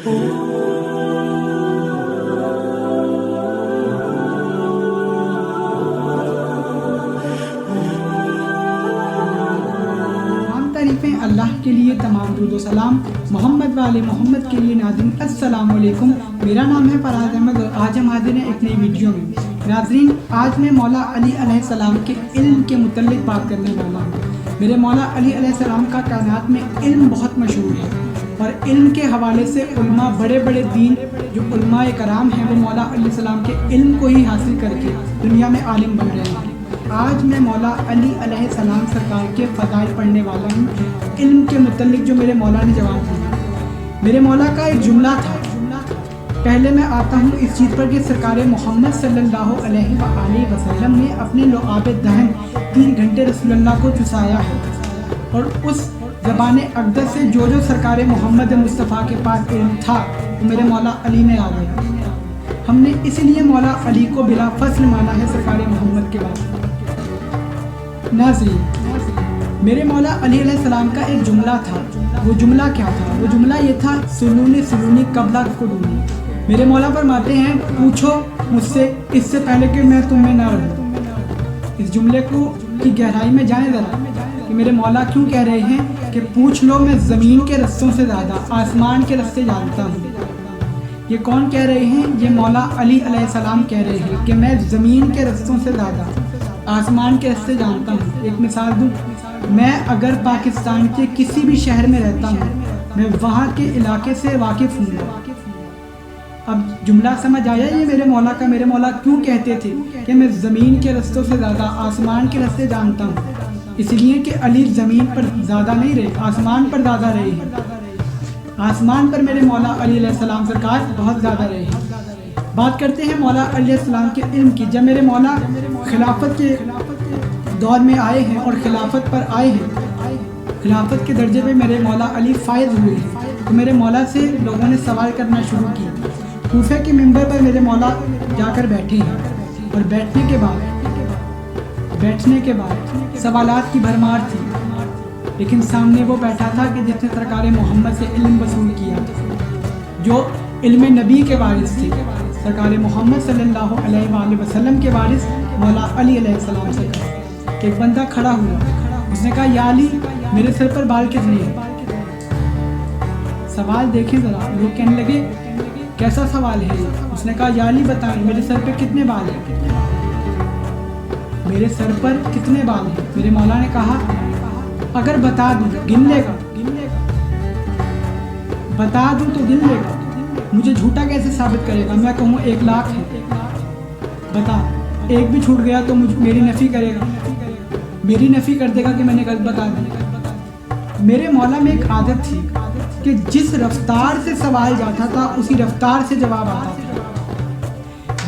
तारीफ़ें अल्लाह के लिए, तमाम दुरूद व सलाम मोहम्मद वाले मोहम्मद के लिए। नाज़रीन अस्सलाम वालेकुम, मेरा नाम है फराज अहमद और आज हम हाजिर हैं एक नई वीडियो में। नाज़रीन, आज मैं मौला अली अलैहिस्सलाम के इल्म के मुतल्लिक़ बात करने वाला हूँ। मेरे मौला अली अलैहिस्सलाम का कायनात में इल्म बहुत मशहूर है और इल्म के हवाले से उलमा, बड़े बड़े दीन जो उलमाए कराम हैं, वो मौला अली अलैहिस्सलाम के इल्म को ही हासिल करके दुनिया में आलिम बन रहे हैं। आज मैं मौला अली अलैहिस्सलाम सरकार के फ़ज़ाइल पढ़ने वाला हूँ, इल्म के मुतल्लिक़ जो मेरे मौला ने जवाब दिया। मेरे मौला का एक जुमला था। पहले मैं आता हूँ इस चीज़ पर कि सरकार मोहम्मद सल्लल्लाहु अलैहि वसल्लम ने अपने लुआब दहन 3 घंटे रसूलुल्लाह को चुसाया है और उस ज़बान अक़दस से जो सरकार मोहम्मद मुस्तफ़ा के पास इल्म था वो मेरे मौला अली में आ गया। हमने इसलिए मौला अली को बिला फ़स्ल माना है सरकार मोहम्मद के बाद। नाज़रीन, मेरे मौला अली अलैहिस्सलाम का एक जुमला था। वो जुमला क्या था? वो जुमला ये था, सुलूनी सुलूनी कबला कुलूनी। मेरे मौला फरमाते हैं, पूछो मुझसे इससे पहले कि मैं तुम में ना रहूं। इस जुमले को की गहराई में जाएं ज़रा कि मेरे मौला क्यों कह रहे हैं कि पूछ लो, मैं ज़मीन के रस्तों से ज़्यादा आसमान के रस्ते जानता हूँ। ये कौन कह रहे हैं? ये मौला अली अलैहिस्सलाम कह रहे हैं कि मैं ज़मीन के रस्तों से ज़्यादा आसमान के रस्ते जानता हूँ। एक मिसाल दूँ, मैं अगर पाकिस्तान के किसी भी शहर में रहता हूँ, मैं वहाँ के इलाके से वाकिफ़ हूँ। अब जुमला समझ आया ये मेरे मौला का? मेरे मौला क्यों कहते थे कि मैं ज़मीन के रस्तों से ज़्यादा आसमान के रस्ते जानता हूँ? इसलिए कि अली ज़मीन पर ज़्यादा नहीं रहे, आसमान पर ज़्यादा रहे हैं। आसमान पर मेरे मौला अली अलैहिस्सलाम सरकार बहुत ज़्यादा रहे हैं। बात करते हैं मौला अली अलैहिस्सलाम के इल्म की। जब मेरे मौला खिलाफत के दौर में आए हैं और खिलाफत पर आए हैं, खिलाफत के दर्जे पे मेरे मौला अली फायज हुए हैं, तो मेरे मौला से लोगों ने सवाल करना शुरू किया। कूफे के मिंबर पर मेरे मौला जाकर बैठे हैं और बैठने के बाद सवालात की भरमार थी, लेकिन सामने वो बैठा था कि जिसने सरकार मोहम्मद से इल्म वसूल किया, जो इल्म नबी के वारिस थे, सरकार मोहम्मद सल्लल्लाहु अलैहि वसल्लम के वारिस मौला अली अलैहिस्सलाम से कहा कि एक बंदा खड़ा हुआ। उसने कहा, या अली, मेरे सर पर बाल कितने हैं? सवाल देखें ज़रा। लोग कहने लगे, कैसा सवाल है ये? उसने कहा, या अली बताएं, मेरे सर पे कितने बाल हैं? मेरे सर पर कितने बाल हैं? मेरे मौला ने कहा, अगर बता दूं गिन लेगा? बता दूं तो गिन लेगा। मुझे झूठा कैसे साबित करेगा? मैं कहूँ 1 लाख है, बता, एक भी छूट गया तो मेरी नफ़ी करेगा, मेरी नफ़ी कर देगा कि मैंने गलत बता दिया। मेरे मौला में एक आदत थी कि जिस रफ्तार से सवाल जाता था उसी रफ्तार से जवाब आता था।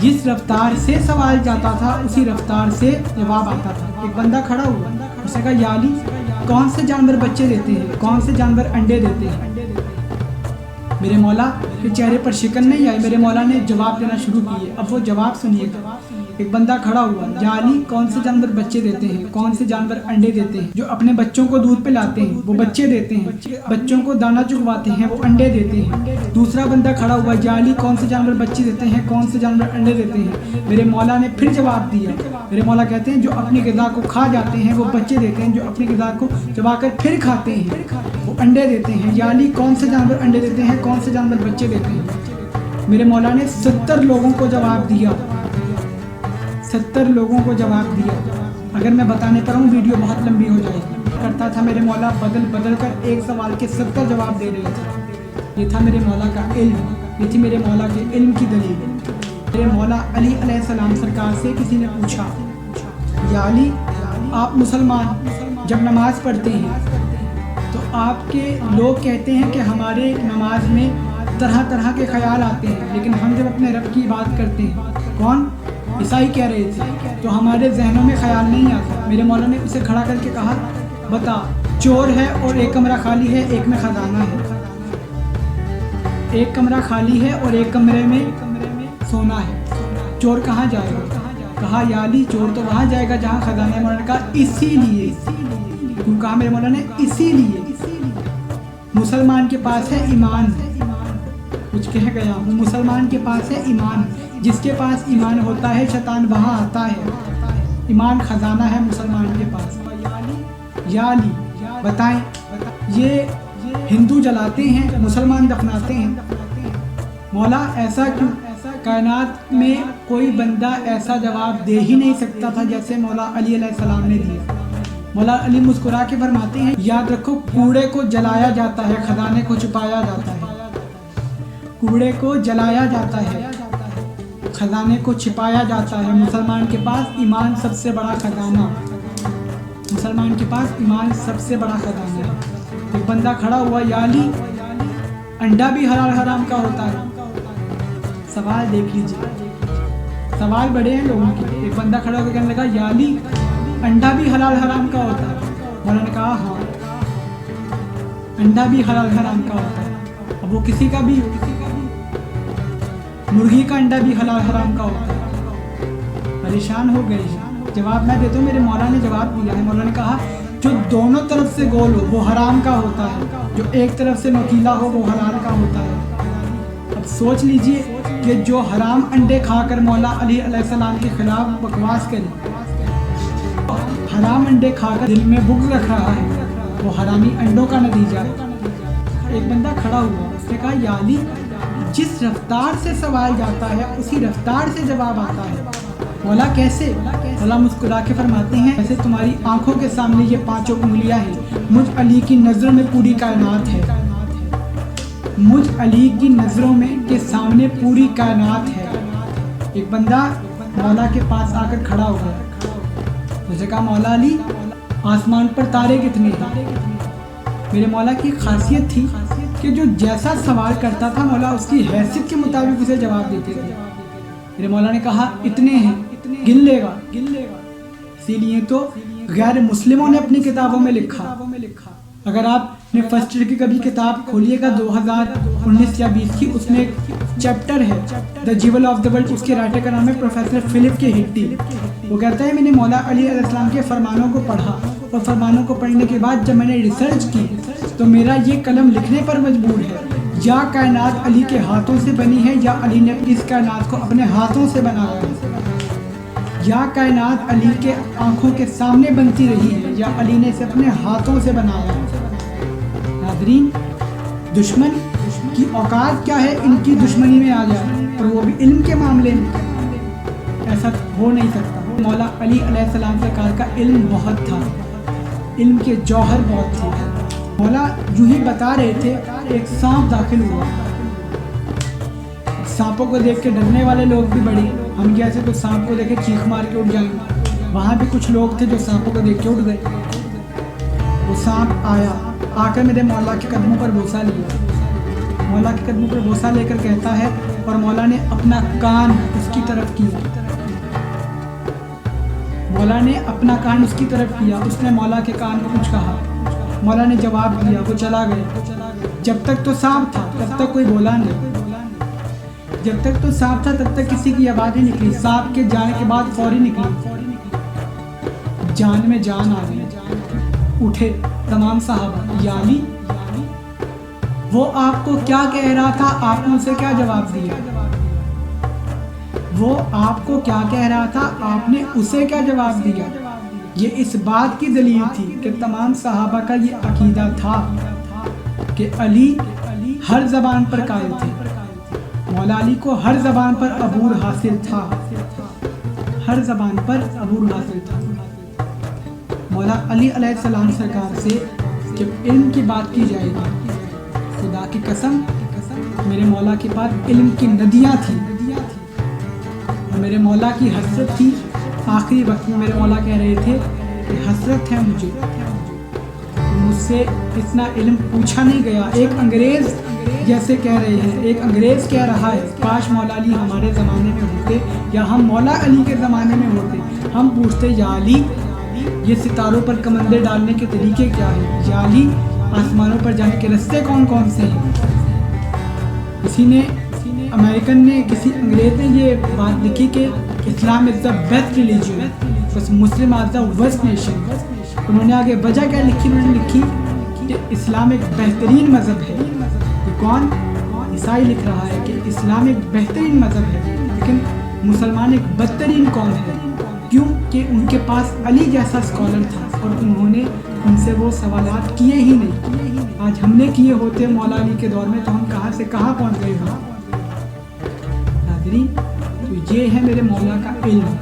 जिस रफ्तार से सवाल जाता था उसी रफ्तार से जवाब आता था। एक बंदा खड़ा हुआ, उसने कहा, या अली, कौन से जानवर बच्चे देते हैं? कौन से जानवर अंडे देते हैं? मेरे मौला के चेहरे पर शिकन नहीं आई। मेरे मौला ने जवाब देना शुरू किए। अब वो जवाब सुनिएगा। एक बंदा खड़ा हुआ, या अली, कौन से जानवर बच्चे देते हैं? कौन से जानवर अंडे देते हैं? जो अपने बच्चों को दूध पिलाते हैं वो बच्चे देते हैं, बच्चों को दाना चुगवाते हैं वो अंडे देते हैं। दूसरा बंदा खड़ा हुआ, या अली, कौन से जानवर बच्चे देते हैं? कौन से जानवर अंडे देते हैं? मेरे मौला ने फिर जवाब दिया। मेरे मौला कहते हैं, जो अपनी ग़िज़ा को खा जाते हैं वो बच्चे देते हैं, जो अपनी ग़िज़ा को चबाकर फिर खाते हैं वो अंडे देते हैं। या अली, कौन से जानवर अंडे देते हैं? कौन से जानवर बच्चे देते हैं? मेरे मौला ने 70 लोगों को जवाब दिया। 70 लोगों को जवाब दिया। अगर मैं बताने पर हूँ वीडियो बहुत लंबी हो जाएगी। करता था मेरे मौला बदल कर एक सवाल के 70 जवाब दे रहे थे। ये था मेरे मौला का इल्म, ये थी मेरे मौला के इल्म की दलील। मेरे मौला अली अलैहिस्सलाम सरकार से किसी ने पूछा, या अली, आप मुसलमान जब नमाज़ पढ़ते हैं तो आपके लोग कहते हैं कि हमारे नमाज में तरह तरह के ख्याल आते हैं, लेकिन हम जब अपने रब की बात करते हैं, कौन? ईसाई कह रहे थे, तो हमारे जहनों में ख्याल नहीं आता। मेरे मौला ने उसे खड़ा करके कहा, बता, चोर है और एक कमरा खाली है, एक में खजाना है। एक कमरा खाली है और एक कमरे में सोना है, चोर कहाँ जाएगा? कहा, या अली, चोर तो वहाँ जाएगा जहाँ खजाना है। मौला ने कहा, इसीलिए। क्यों कहा मेरे मौला ने? इसीलिए। मुसलमान के पास है ईमान, کہہ گیا ہوں مسلمان کے پاس ہے ایمان، جس کے پاس ایمان ہوتا ہے شیطان وہاں آتا ہے۔ ایمان خزانہ ہے مسلمان کے پاس۔ یا علی بتائیں یہ ہندو جلاتے ہیں مسلمان دفناتے ہیں، مولا ایسا کیوں؟ کائنات میں کوئی بندہ ایسا جواب دے ہی نہیں سکتا تھا جیسے مولا علی علیہ السلام نے دیا۔ مولا علی مسکرا کے فرماتے ہیں یاد رکھو کوڑے کو جلایا جاتا ہے، خزانے کو چھپایا جاتا ہے۔ کوڑے کو جلایا جاتا ہے، خزانے کو چھپایا جاتا ہے۔ مسلمان کے پاس ایمان سب سے بڑا خزانہ، مسلمان کے پاس ایمان سب سے بڑا خزانہ ہے۔ ایک بندہ کھڑا ہوا یا علی انڈا بھی حلال حرام کا ہوتا ہے؟ سوال دیکھ لیجیے، سوال بڑے ہیں لوگوں کے۔ ایک بندہ کھڑا ہو کے کہنے لگا یا علی انڈا بھی حلال حرام کا ہوتا ہے؟ مولا نے کہا ہاں انڈا بھی حلال حرام کا ہوتا ہے۔ اب وہ کسی کا بھی مرغی کا انڈا بھی حلال حرام کا ہوتا ہے۔ پریشان ہو گئے ہیں، جواب میں دیتا ہوں، میرے مولا نے جواب دیا ہے۔ مولا نے کہا جو دونوں طرف سے گول ہو وہ حرام کا ہوتا ہے، جو ایک طرف سے نوکیلا ہو وہ حلال کا ہوتا ہے۔ اب سوچ لیجئے کہ جو حرام انڈے کھا کر مولا علی علیہ السلام کے خلاف بکواس کرے، حرام انڈے کھا کر دل میں بغض رکھ رہا ہے، وہ حرامی انڈوں کا نتیجہ ہے۔ ایک بندہ کھڑا ہوا، اس نے کہا یا علی جس رفتار سے سوال جاتا ہے اسی رفتار سے جواب آتا ہے۔ مولا کیسے؟ مولا مسکرا کے فرماتے ہیں ایسے تمہاری آنکھوں کے سامنے یہ پانچوں انگلیاں ہیں، مجھ علی کی نظروں میں پوری کائنات ہے، مجھ علی کی نظروں میں کے سامنے پوری کائنات ہے۔ ایک بندہ مولا کے پاس آ کر کھڑا ہو گیا، مجھے کہا مولا علی آسمان پر تارے کتنے ہیں؟ میرے مولا کی خاصیت تھی کہ جو جیسا سوال کرتا تھا مولا اس کی حیثیت کے مطابق اسے جواب دیتے تھے۔ میرے مولا نے کہا اتنے ہیں، گن لے گا؟ اسی لیے تو غیر مسلموں نے اپنی کتابوں میں لکھا، اگر آپ نے فرسٹ ایئر کی کبھی کتاب کھولیے گا 2019 یا 20 کی، اس میں ایک چیپٹر ہے دا جیول آف دا ورلڈ، اس کے رائٹر کا نام ہے پروفیسر فلپ کے ہٹی۔ وہ کہتا ہے میں نے مولا علی علیہ السلام کے فرمانوں کو پڑھا، اور فرمانوں کو پڑھنے کے بعد جب میں نے ریسرچ کی تو میرا یہ قلم لکھنے پر مجبور ہے یا کائنات علی کے ہاتھوں سے بنی ہے یا علی نے اس کائنات کو اپنے ہاتھوں سے بنایا ہے، یا کائنات علی کے آنکھوں کے سامنے بنتی رہی ہے یا علی نے اسے اپنے ہاتھوں سے بنایا ہے۔ ناظرین دشمن کی اوقات کیا ہے، ان کی دشمنی میں آ جائے، اور وہ بھی علم کے معاملے میں، ایسا ہو نہیں سکتا۔ مولا علی علیہ السلام سرکار کا علم بہت تھا، علم کے جوہر بہت تھے۔ مولا یوں ہی بتا رہے تھے ایک سانپ داخل ہوا، سانپوں کو دیکھ کے ڈرنے والے لوگ بھی بڑے، ہم جیسے تو سانپ کو دیکھ کے چیخ مار کے اٹھ جائیں گے، وہاں بھی کچھ لوگ تھے جو سانپوں کو دیکھ کے اٹھ گئے۔ وہ سانپ آیا، آ کر میرے مولا کے قدموں پر بوسہ لیا، مولا کے قدموں پر بوسہ لے کر کہتا ہے، اور مولا نے اپنا کان اس کی طرف کیا، مولا نے اپنا کان اس کی طرف کیا، اس نے مولا کے کان کو کچھ کہا، مولا نے جواب دیا، وہ چلا گیا۔ جب تک تو سانپ تھا تب تک کوئی بولا نہیں، جب تک تو سانپ تھا تب تک کسی کی آواز نہیں نکلی، سانپ کے جانے کے بعد فوری نکلی، جان میں جان آ گئی۔ اٹھے تمام صحابہ، یا علی وہ آپ کو کیا کہہ رہا تھا، آپ نے اسے کیا جواب دیا؟ وہ آپ کو کیا کہہ رہا تھا، آپ نے اسے کیا جواب دیا؟ یہ اس بات کی دلیل تھی کہ تمام صحابہ کا یہ عقیدہ تھا کہ علی ہر زبان پر قائل تھے، مولا علی کو ہر زبان پر عبور حاصل تھا، ہر زبان پر عبور حاصل تھا۔ مولا علی علیہ السلام سرکار سے جب علم کی بات کی جائے گی، خدا کی قسم میرے مولا کے پاس علم کی ندیاں تھیں، اور میرے مولا کی حسرت تھی۔ آخری وقت میں میرے مولا کہہ رہے تھے کہ حسرت ہے مجھے، مجھ سے اتنا علم پوچھا نہیں گیا۔ ایک انگریز جیسے کہہ رہے ہیں، ایک انگریز کہہ رہا ہے کاش مولا علی ہمارے زمانے میں ہوتے یا ہم مولا علی کے زمانے میں ہوتے، ہم پوچھتے یا علی یہ ستاروں پر کمندے ڈالنے کے طریقے کیا ہیں، یا علی آسمانوں پر جانے کے رستے کون کون سے ہیں۔ کسی نے امریکن نے، کسی انگریز نے یہ بات لکھی کہ اسلام از دا بیسٹ ریلیجن، بس مسلم آز دا ورسٹ نیشن۔ انہوں نے آگے وجہ کیا لکھی؟ انہوں نے لکھی کہ اسلام ایک بہترین مذہب ہے۔ یہ کون؟ عیسائی لکھ رہا ہے کہ اسلام ایک بہترین مذہب ہے لیکن مسلمان ایک بدترین قوم ہے، کیوں کہ ان کے پاس علی جیسا اسکالر تھا اور انہوں نے ان سے وہ سوالات کیے ہی نہیں۔ آج ہم نے کیے ہوتے مولا علی کے دور میں تو ہم کہاں سے کہاں پہنچ گئے ہوں۔ ناظرین، تو یہ ہے میرے مولا کا علم۔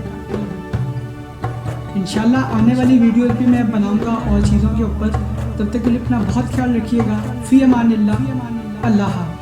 انشاءاللہ آنے والی ویڈیوز بھی میں بناؤں گا اور چیزوں کے اوپر، تب تک کے لیے اپنا بہت خیال رکھیے گا۔ فی امان اللہ، اللہ حافظ۔